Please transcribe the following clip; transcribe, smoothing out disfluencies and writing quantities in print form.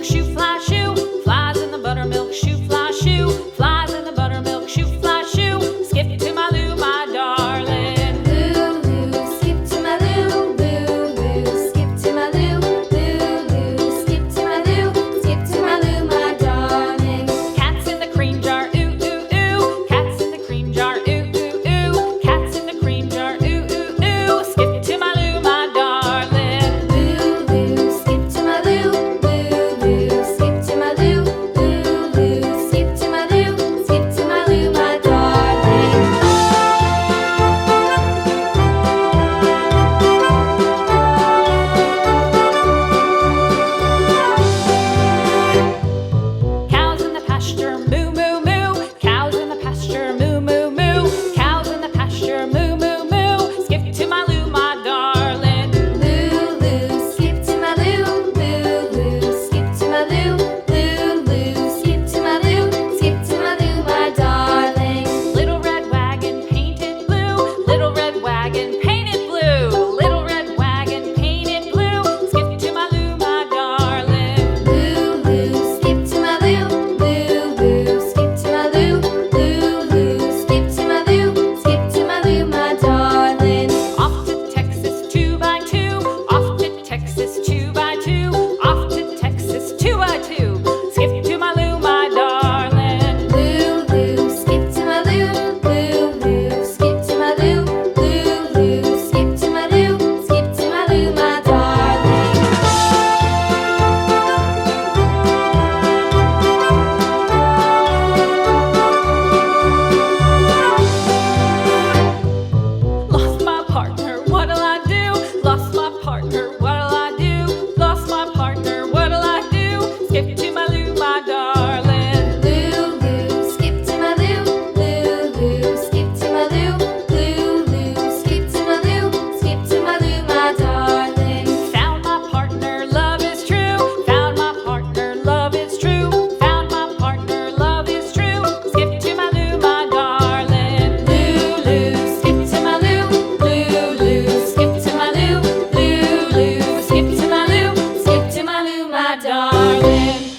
buttermilk shoe, fly shoe. Flies in the buttermilk shoe, fly shoe. Flies in the buttermilk shoe, fly shoe. Skip to my Lou, my darling. Lulu, skip to my Lou, Lulu, skip to my Lou, Lulu, skip to my Lou, skip to my Lou, my darling. Cats in the cream jar, ooh, ooh, ooh. Cats in the cream jar, ooh, ooh, ooh. Cats in the cream jar, ooh, ooh, ooh. Skip to my Lou, my darling. Lulu, skip to my Lou, Lulu, skip to my Lou, Lulu, skip to my Lou, skip to my Lou, my darling. Cows in the pasture, moo, moo, moo. Cows in the pasture, moo, moo, moo. Cows in the pasture, moo, moo, moo. Skip to my Lou, my darling. Lulu, skip to my Lou, Lulu, skip to my Lou, Lulu, skip to my Lou, skip to my Lou, my darling. Little red wagon painted blue. Little red wagon painted blue. Little red wagon painted blue. Skip to my Lou, my darling. Lulu, skip to my Lou, Lulu, skip to my Lou, Lulu, skip to my Lou, skip to my Lou, my darling. Off to Texas 2x2. Off to Texas 2x2. Off to Texas 2x2. Skip to my Lou, my darling. Lulu, skip to my Lou, Lulu, skip to my Lou, Lulu, skip to my Lou, skip to my Lou, my darling. Lost my partner, what'll I do? Lost my partner, what'll I do? Lost my partner, what'll I do? Skip to my Lou, my darling. Lulu, skip to my Lou, Lulu, skip to my Lou, Lulu, skip to my Lou, skip to my Lou, my darling. Found my partner, love is true. Found my partner, love is true. Found my partner, love is true. Skip to my Lou, my darling. Lulu, skip to my Lou, Lulu, skip to my Lou, Lulu, skip to my Lou, skip to my Lou, my darling.